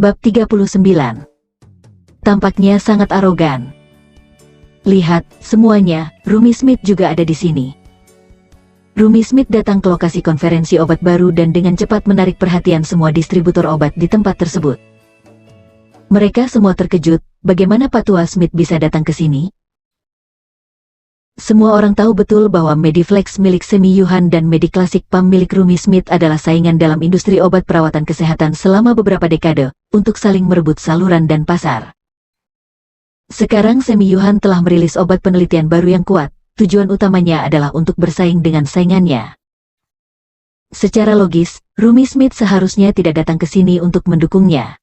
Bab 39. Tampaknya sangat arogan. Lihat, semuanya, Rumi Smith juga ada di sini. Rumi Smith datang ke lokasi konferensi obat baru dan dengan cepat menarik perhatian semua distributor obat di tempat tersebut. Mereka semua terkejut, bagaimana Pak Tua Smith bisa datang ke sini? Semua orang tahu betul bahwa Mediflex milik Semi Yuhan dan Mediclassic Pam milik Rumi Smith adalah saingan dalam industri obat perawatan kesehatan selama beberapa dekade, untuk saling merebut saluran dan pasar. Sekarang Semi Yuhan telah merilis obat penelitian baru yang kuat, tujuan utamanya adalah untuk bersaing dengan saingannya. Secara logis, Rumi Smith seharusnya tidak datang ke sini untuk mendukungnya.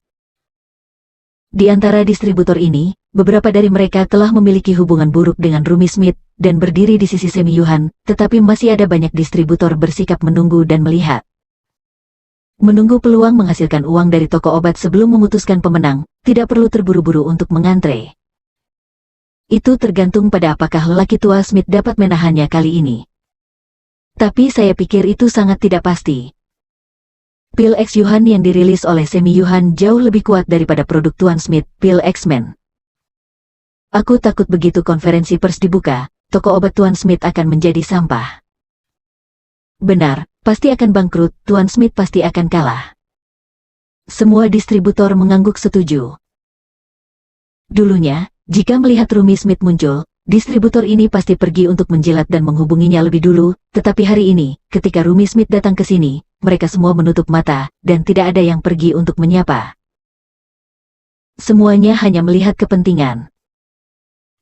Di antara distributor ini, beberapa dari mereka telah memiliki hubungan buruk dengan Rumi Smith dan berdiri di sisi Semi Yuhan, tetapi masih ada banyak distributor bersikap menunggu dan melihat. Menunggu peluang menghasilkan uang dari toko obat sebelum memutuskan pemenang, tidak perlu terburu-buru untuk mengantre. Itu tergantung pada apakah lelaki tua Smith dapat menahannya kali ini. Tapi saya pikir itu sangat tidak pasti. Pil X Yuhan yang dirilis oleh Semi Yuhan jauh lebih kuat daripada produk Tuan Smith, Pil X-Men. Aku takut begitu konferensi pers dibuka, toko obat Tuan Smith akan menjadi sampah. Benar, pasti akan bangkrut, Tuan Smith pasti akan kalah. Semua distributor mengangguk setuju. Dulunya, jika melihat Rumi Smith muncul, distributor ini pasti pergi untuk menjilat dan menghubunginya lebih dulu, tetapi hari ini, ketika Rumi Smith datang ke sini, mereka semua menutup mata, dan tidak ada yang pergi untuk menyapa. Semuanya hanya melihat kepentingan.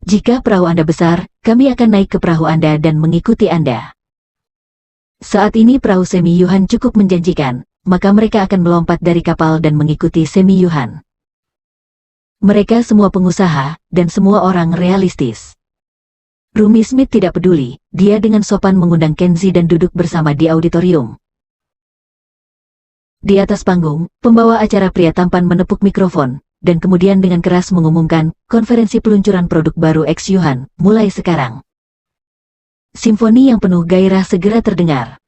Jika perahu Anda besar, kami akan naik ke perahu Anda dan mengikuti Anda. Saat ini perahu Semi Yuhan cukup menjanjikan, maka mereka akan melompat dari kapal dan mengikuti Semi Yuhan. Mereka semua pengusaha, dan semua orang realistis. Rumi Smith tidak peduli, dia dengan sopan mengundang Kenzi dan duduk bersama di auditorium. Di atas panggung, pembawa acara pria tampan menepuk mikrofon, dan kemudian dengan keras mengumumkan, konferensi peluncuran produk baru X Yuhan, mulai sekarang. Simfoni yang penuh gairah segera terdengar.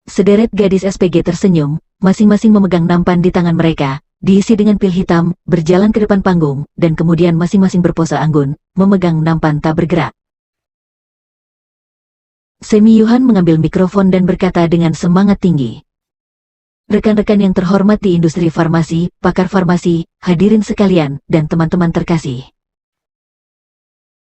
Sederet gadis SPG tersenyum, masing-masing memegang nampan di tangan mereka, diisi dengan pil hitam, berjalan ke depan panggung, dan kemudian masing-masing berpose anggun, memegang nampan tak bergerak. Semi Yuhan mengambil mikrofon dan berkata dengan semangat tinggi. Rekan-rekan yang terhormat di industri farmasi, pakar farmasi, hadirin sekalian, dan teman-teman terkasih.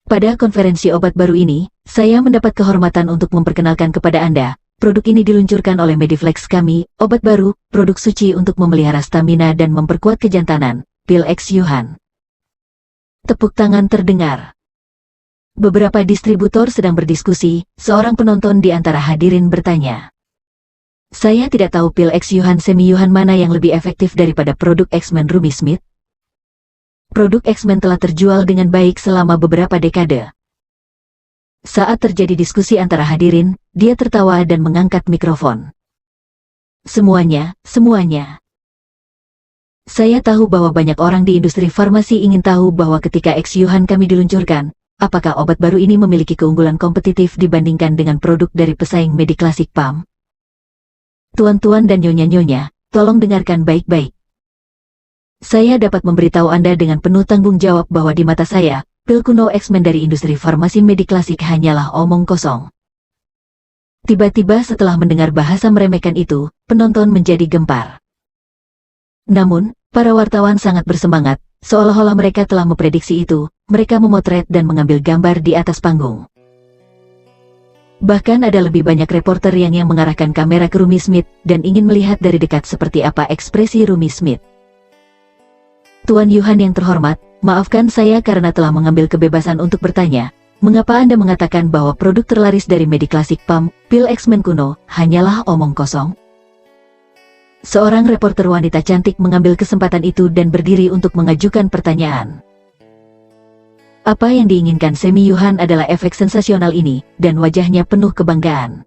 Pada konferensi obat baru ini, saya mendapat kehormatan untuk memperkenalkan kepada Anda, produk ini diluncurkan oleh Mediflex kami, obat baru, produk suci untuk memelihara stamina dan memperkuat kejantanan, Pil X Yuhan. Tepuk tangan terdengar. Beberapa distributor sedang berdiskusi, seorang penonton di antara hadirin bertanya. Saya tidak tahu Pil X Yuhan Semi Yuhan mana yang lebih efektif daripada produk X-Men Rumi Smith. Produk X-Men telah terjual dengan baik selama beberapa dekade. Saat terjadi diskusi antara hadirin, dia tertawa dan mengangkat mikrofon. Semuanya. Saya tahu bahwa banyak orang di industri farmasi ingin tahu bahwa ketika X Yuhan kami diluncurkan, apakah obat baru ini memiliki keunggulan kompetitif dibandingkan dengan produk dari pesaing Mediclassic Pam? Tuan-tuan dan nyonya-nyonya, tolong dengarkan baik-baik. Saya dapat memberitahu Anda dengan penuh tanggung jawab bahwa di mata saya, pil kuno X-Men dari industri farmasi Mediclassic hanyalah omong kosong. Tiba-tiba setelah mendengar bahasa meremehkan itu, penonton menjadi gempar. Namun, para wartawan sangat bersemangat, seolah-olah mereka telah memprediksi itu, mereka memotret dan mengambil gambar di atas panggung. Bahkan ada lebih banyak reporter yang mengarahkan kamera ke Rumi Smith dan ingin melihat dari dekat seperti apa ekspresi Rumi Smith. Tuan Yuhan yang terhormat, maafkan saya karena telah mengambil kebebasan untuk bertanya, mengapa Anda mengatakan bahwa produk terlaris dari Mediclassic Pam, pil X-Men kuno, hanyalah omong kosong? Seorang reporter wanita cantik mengambil kesempatan itu dan berdiri untuk mengajukan pertanyaan. Apa yang diinginkan Semi Yuhan adalah efek sensasional ini, dan wajahnya penuh kebanggaan.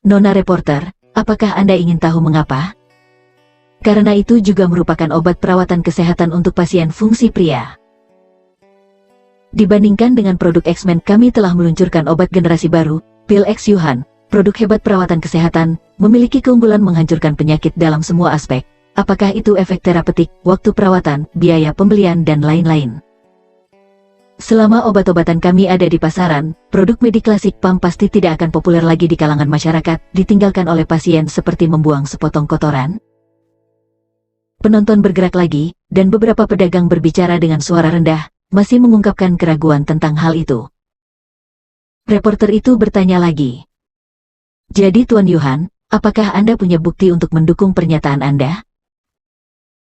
Nona reporter, apakah Anda ingin tahu mengapa? Karena itu juga merupakan obat perawatan kesehatan untuk pasien fungsi pria. Dibandingkan dengan produk X-Men, kami telah meluncurkan obat generasi baru, Pil X Yuhan, produk hebat perawatan kesehatan, memiliki keunggulan menghancurkan penyakit dalam semua aspek, apakah itu efek terapeutik, waktu perawatan, biaya pembelian dan lain-lain. Selama obat-obatan kami ada di pasaran, produk Mediclassic Pump pasti tidak akan populer lagi di kalangan masyarakat, ditinggalkan oleh pasien seperti membuang sepotong kotoran. Penonton bergerak lagi, dan beberapa pedagang berbicara dengan suara rendah, masih mengungkapkan keraguan tentang hal itu. Reporter itu bertanya lagi. Jadi Tuan Yuhan, apakah Anda punya bukti untuk mendukung pernyataan Anda?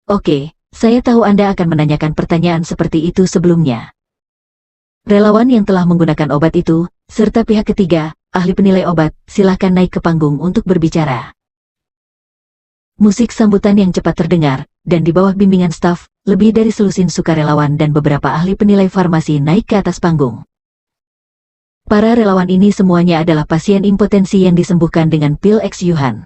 Oke, saya tahu Anda akan menanyakan pertanyaan seperti itu sebelumnya. Relawan yang telah menggunakan obat itu, serta pihak ketiga, ahli penilai obat, silakan naik ke panggung untuk berbicara. Musik sambutan yang cepat terdengar, dan di bawah bimbingan staf, lebih dari selusin sukarelawan dan beberapa ahli penilai farmasi naik ke atas panggung. Para relawan ini semuanya adalah pasien impotensi yang disembuhkan dengan Pil X Yuhan.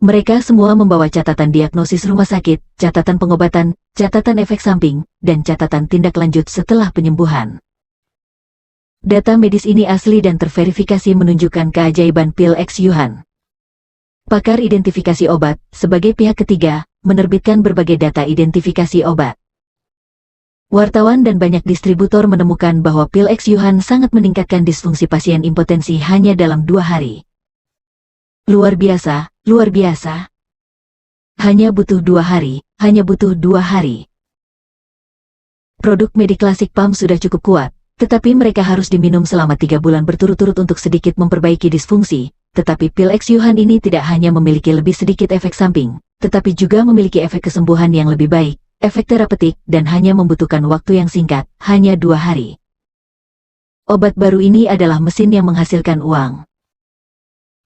Mereka semua membawa catatan diagnosis rumah sakit, catatan pengobatan, catatan efek samping, dan catatan tindak lanjut setelah penyembuhan. Data medis ini asli dan terverifikasi menunjukkan keajaiban Pil X Yuhan. Pakar identifikasi obat, sebagai pihak ketiga, menerbitkan berbagai data identifikasi obat. Wartawan dan banyak distributor menemukan bahwa Pil X Yuhan sangat meningkatkan disfungsi pasien impotensi hanya dalam 2 hari. Luar biasa, luar biasa. Hanya butuh 2 hari, hanya butuh 2 hari. Produk Mediclassic Pump sudah cukup kuat, tetapi mereka harus diminum selama 3 bulan berturut-turut untuk sedikit memperbaiki disfungsi. Tetapi Pil X Yuhan ini tidak hanya memiliki lebih sedikit efek samping, tetapi juga memiliki efek kesembuhan yang lebih baik, efek terapeutik, dan hanya membutuhkan waktu yang singkat, hanya 2 hari. Obat baru ini adalah mesin yang menghasilkan uang.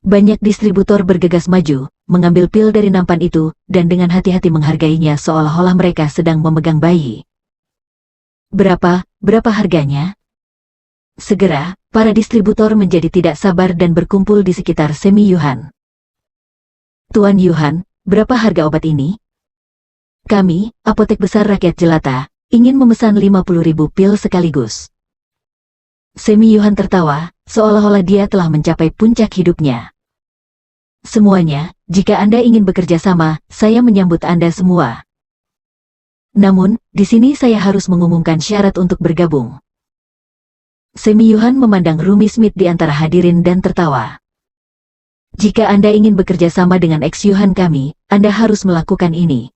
Banyak distributor bergegas maju, mengambil pil dari nampan itu, dan dengan hati-hati menghargainya seolah-olah mereka sedang memegang bayi. Berapa harganya? Segera, para distributor menjadi tidak sabar dan berkumpul di sekitar Semi Yuhan. Tuan Yuhan, berapa harga obat ini? Kami, Apotek Besar Rakyat Jelata, ingin memesan 50.000 pil sekaligus. Semi Yuhan tertawa, seolah-olah dia telah mencapai puncak hidupnya. Semuanya, jika Anda ingin bekerja sama, saya menyambut Anda semua. Namun, di sini saya harus mengumumkan syarat untuk bergabung. Semi Yuhan memandang Rumi Smith di antara hadirin dan tertawa. Jika Anda ingin bekerja sama dengan X Yuhan kami, Anda harus melakukan ini.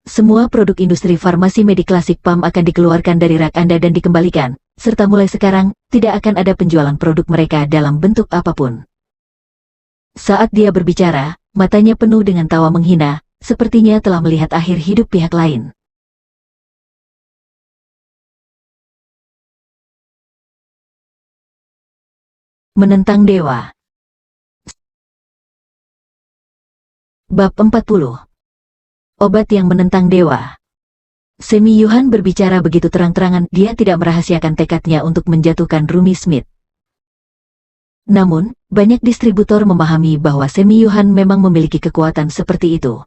Semua produk industri farmasi Mediclassic Pump akan dikeluarkan dari rak Anda dan dikembalikan, serta mulai sekarang, tidak akan ada penjualan produk mereka dalam bentuk apapun. Saat dia berbicara, matanya penuh dengan tawa menghina, sepertinya telah melihat akhir hidup pihak lain. Menentang Dewa. Bab 40. Obat yang menentang dewa. Semi Yuhan berbicara begitu terang-terangan, dia tidak merahasiakan tekadnya untuk menjatuhkan Rumi Smith. Namun, banyak distributor memahami bahwa Semi Yuhan memang memiliki kekuatan seperti itu.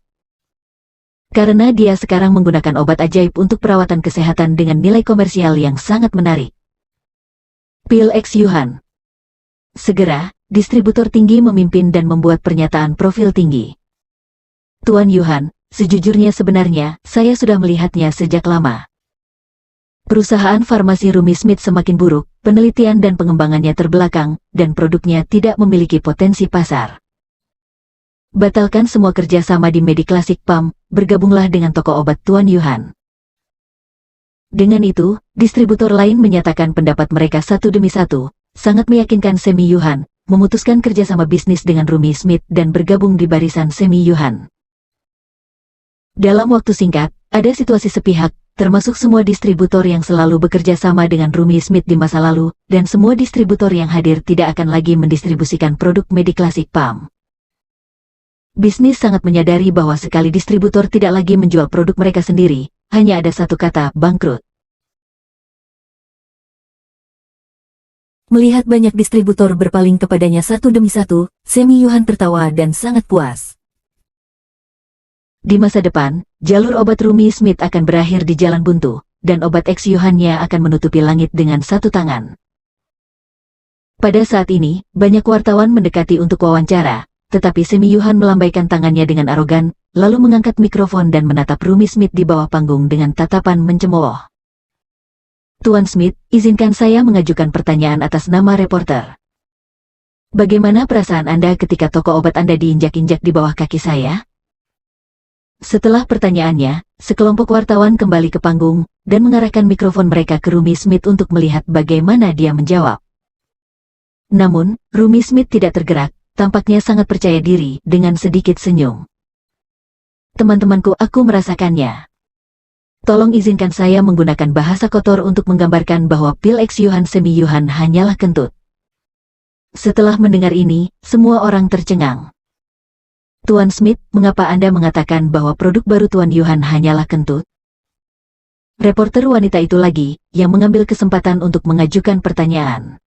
Karena dia sekarang menggunakan obat ajaib untuk perawatan kesehatan dengan nilai komersial yang sangat menarik. Pil X Yuhan. Segera, distributor tinggi memimpin dan membuat pernyataan profil tinggi. Tuan Yuhan, sejujurnya sebenarnya, saya sudah melihatnya sejak lama. Perusahaan farmasi Rumi Smith semakin buruk, penelitian dan pengembangannya terbelakang, dan produknya tidak memiliki potensi pasar. Batalkan semua kerjasama di Mediclassic Pump, bergabunglah dengan toko obat Tuan Yuhan. Dengan itu, distributor lain menyatakan pendapat mereka satu demi satu, sangat meyakinkan Semi Yuhan, memutuskan kerjasama bisnis dengan Rumi Smith dan bergabung di barisan Semi Yuhan. Dalam waktu singkat, ada situasi sepihak, termasuk semua distributor yang selalu bekerja sama dengan Rumi Smith di masa lalu, dan semua distributor yang hadir tidak akan lagi mendistribusikan produk Mediclassic Pump. Bisnis sangat menyadari bahwa sekali distributor tidak lagi menjual produk mereka sendiri, hanya ada satu kata, bangkrut. Melihat banyak distributor berpaling kepadanya satu demi satu, Semi Yuhan tertawa dan sangat puas. Di masa depan, jalur obat Rumi Smith akan berakhir di jalan buntu, dan obat X Yuhan-nya akan menutupi langit dengan satu tangan. Pada saat ini, banyak wartawan mendekati untuk wawancara, tetapi Semi Yuhan melambaikan tangannya dengan arogan, lalu mengangkat mikrofon dan menatap Rumi Smith di bawah panggung dengan tatapan mencemooh. Tuan Smith, izinkan saya mengajukan pertanyaan atas nama reporter. Bagaimana perasaan Anda ketika toko obat Anda diinjak-injak di bawah kaki saya? Setelah pertanyaannya, sekelompok wartawan kembali ke panggung, dan mengarahkan mikrofon mereka ke Rumi Smith untuk melihat bagaimana dia menjawab. Namun, Rumi Smith tidak tergerak, tampaknya sangat percaya diri, dengan sedikit senyum. Teman-temanku, aku merasakannya. Tolong izinkan saya menggunakan bahasa kotor untuk menggambarkan bahwa pil X Yuhan Semi Yuhan hanyalah kentut. Setelah mendengar ini, semua orang tercengang. Tuan Smith, mengapa Anda mengatakan bahwa produk baru Tuan Yuhan hanyalah kentut? Reporter wanita itu lagi, yang mengambil kesempatan untuk mengajukan pertanyaan.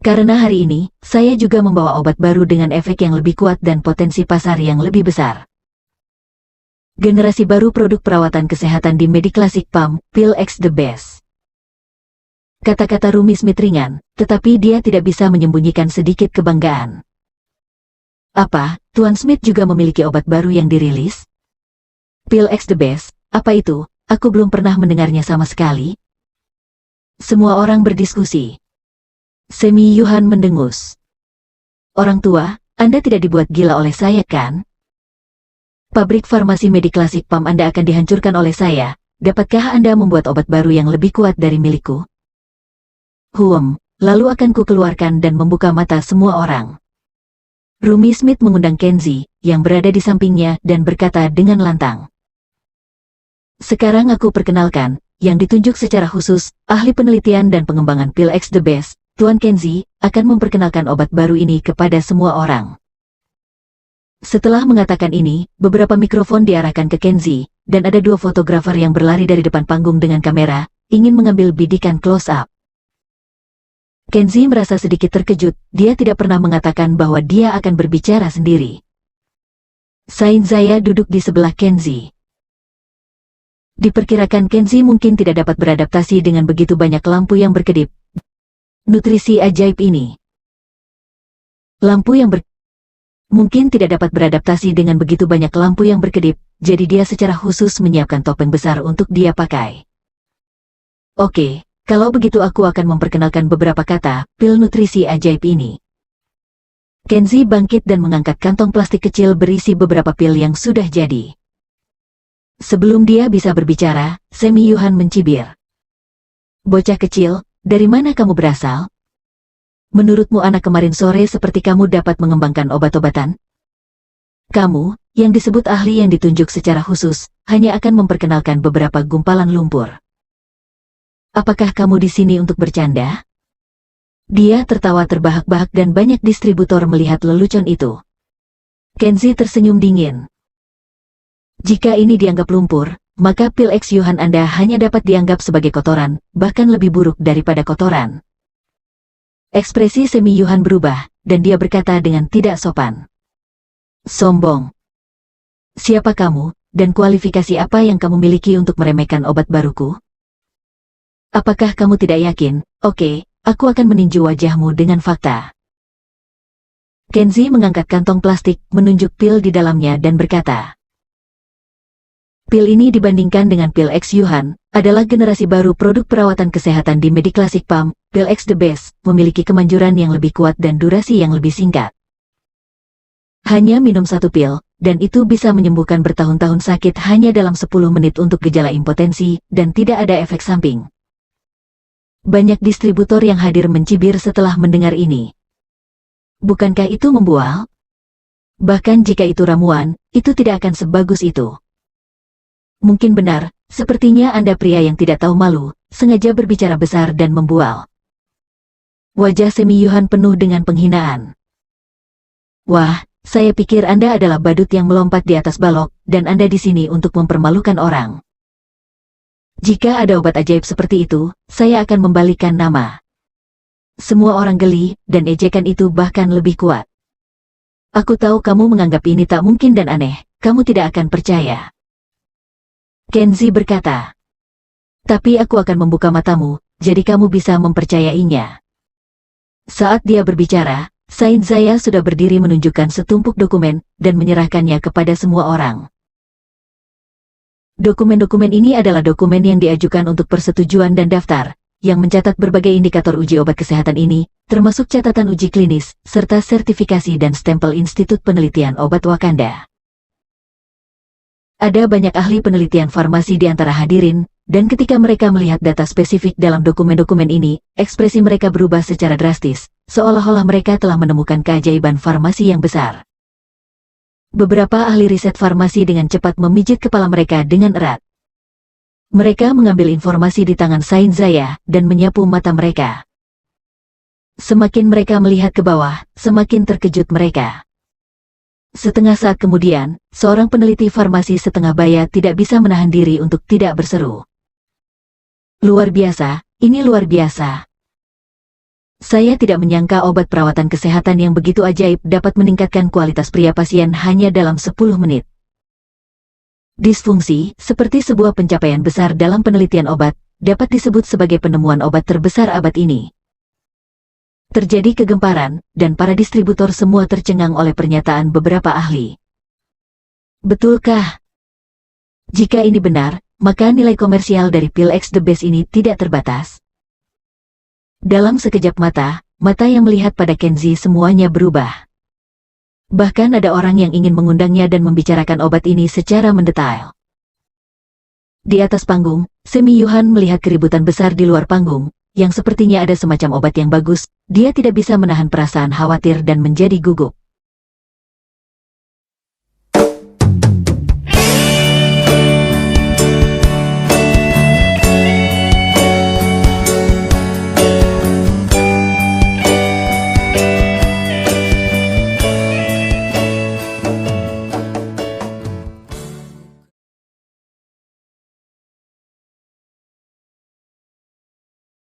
Karena hari ini, saya juga membawa obat baru dengan efek yang lebih kuat dan potensi pasar yang lebih besar. Generasi baru produk perawatan kesehatan di Mediclassic Pump, Pil X the Best. Kata-kata Rumi Smith ringan, tetapi dia tidak bisa menyembunyikan sedikit kebanggaan. Apa, Tuan Smith juga memiliki obat baru yang dirilis? Pil X the Best, apa itu? Aku belum pernah mendengarnya sama sekali. Semua orang berdiskusi. Semi Yuhan mendengus. Orang tua, Anda tidak dibuat gila oleh saya kan? Pabrik farmasi Mediclassic Pump Anda akan dihancurkan oleh saya. Dapatkah Anda membuat obat baru yang lebih kuat dari milikku? Lalu akan ku keluarkan dan membuka mata semua orang. Rumi Smith mengundang Kenzie, yang berada di sampingnya, dan berkata dengan lantang. Sekarang aku perkenalkan, yang ditunjuk secara khusus, ahli penelitian dan pengembangan pil X the Best, Tuan Kenzie, akan memperkenalkan obat baru ini kepada semua orang. Setelah mengatakan ini, beberapa mikrofon diarahkan ke Kenzie, dan ada dua fotografer yang berlari dari depan panggung dengan kamera, ingin mengambil bidikan close-up. Kenzie merasa sedikit terkejut, dia tidak pernah mengatakan bahwa dia akan berbicara sendiri. Sain Zaya duduk di sebelah Kenzie. Diperkirakan Kenzie mungkin tidak dapat beradaptasi dengan begitu banyak lampu yang berkedip. Nutrisi ajaib ini. Mungkin tidak dapat beradaptasi dengan begitu banyak lampu yang berkedip, jadi dia secara khusus menyiapkan topeng besar untuk dia pakai. Oke. Kalau begitu aku akan memperkenalkan beberapa kata, pil nutrisi ajaib ini. Kenzie bangkit dan mengangkat kantong plastik kecil berisi beberapa pil yang sudah jadi. Sebelum dia bisa berbicara, Semi Yuhan mencibir. Bocah kecil, dari mana kamu berasal? Menurutmu anak kemarin sore seperti kamu dapat mengembangkan obat-obatan? Kamu, yang disebut ahli yang ditunjuk secara khusus, hanya akan memperkenalkan beberapa gumpalan lumpur. Apakah kamu di sini untuk bercanda? Dia tertawa terbahak-bahak dan banyak distributor melihat lelucon itu. Kenzie tersenyum dingin. Jika ini dianggap lumpur, maka pil X Yuhan Anda hanya dapat dianggap sebagai kotoran, bahkan lebih buruk daripada kotoran. Ekspresi Semi Yuhan berubah, dan dia berkata dengan tidak sopan. Sombong. Siapa kamu, dan kualifikasi apa yang kamu miliki untuk meremehkan obat baruku? Apakah kamu tidak yakin? Oke, aku akan meninju wajahmu dengan fakta. Kenzie mengangkat kantong plastik, menunjuk pil di dalamnya dan berkata. Pil ini dibandingkan dengan pil X Yuhan, adalah generasi baru produk perawatan kesehatan di Mediclassic Pump, pil X the Best, memiliki kemanjuran yang lebih kuat dan durasi yang lebih singkat. Hanya minum satu pil, dan itu bisa menyembuhkan bertahun-tahun sakit hanya dalam 10 menit untuk gejala impotensi, dan tidak ada efek samping. Banyak distributor yang hadir mencibir setelah mendengar ini. Bukankah itu membual? Bahkan jika itu ramuan, itu tidak akan sebagus itu. Mungkin benar, sepertinya Anda pria yang tidak tahu malu, sengaja berbicara besar dan membual. Wajah Semi Yuhan penuh dengan penghinaan. Wah, saya pikir Anda adalah badut yang melompat di atas balok, dan Anda di sini untuk mempermalukan orang. Jika ada obat ajaib seperti itu, saya akan membalikan nama. Semua orang geli, dan ejekan itu bahkan lebih kuat. Aku tahu kamu menganggap ini tak mungkin dan aneh, kamu tidak akan percaya. Kenzie berkata. Tapi aku akan membuka matamu, jadi kamu bisa mempercayainya. Saat dia berbicara, Saint Zaya sudah berdiri menunjukkan setumpuk dokumen dan menyerahkannya kepada semua orang. Dokumen-dokumen ini adalah dokumen yang diajukan untuk persetujuan dan daftar, yang mencatat berbagai indikator uji obat kesehatan ini, termasuk catatan uji klinis, serta sertifikasi dan stempel Institut Penelitian Obat Wakanda. Ada banyak ahli penelitian farmasi di antara hadirin, dan ketika mereka melihat data spesifik dalam dokumen-dokumen ini, ekspresi mereka berubah secara drastis, seolah-olah mereka telah menemukan keajaiban farmasi yang besar. Beberapa ahli riset farmasi dengan cepat memijit kepala mereka dengan erat. Mereka mengambil informasi di tangan Saint Zaya dan menyapu mata mereka. Semakin mereka melihat ke bawah, semakin terkejut mereka. Setengah saat kemudian, seorang peneliti farmasi setengah baya tidak bisa menahan diri untuk tidak berseru. Luar biasa, ini luar biasa. Saya tidak menyangka obat perawatan kesehatan yang begitu ajaib dapat meningkatkan kualitas pria pasien hanya dalam 10 menit. Disfungsi, seperti sebuah pencapaian besar dalam penelitian obat, dapat disebut sebagai penemuan obat terbesar abad ini. Terjadi kegemparan, dan para distributor semua tercengang oleh pernyataan beberapa ahli. Betulkah? Jika ini benar, maka nilai komersial dari pil X the Best ini tidak terbatas. Dalam sekejap mata, mata yang melihat pada Kenzi semuanya berubah. Bahkan ada orang yang ingin mengundangnya dan membicarakan obat ini secara mendetail. Di atas panggung, Semi Yuhan melihat keributan besar di luar panggung, yang sepertinya ada semacam obat yang bagus. Dia tidak bisa menahan perasaan khawatir dan menjadi gugup.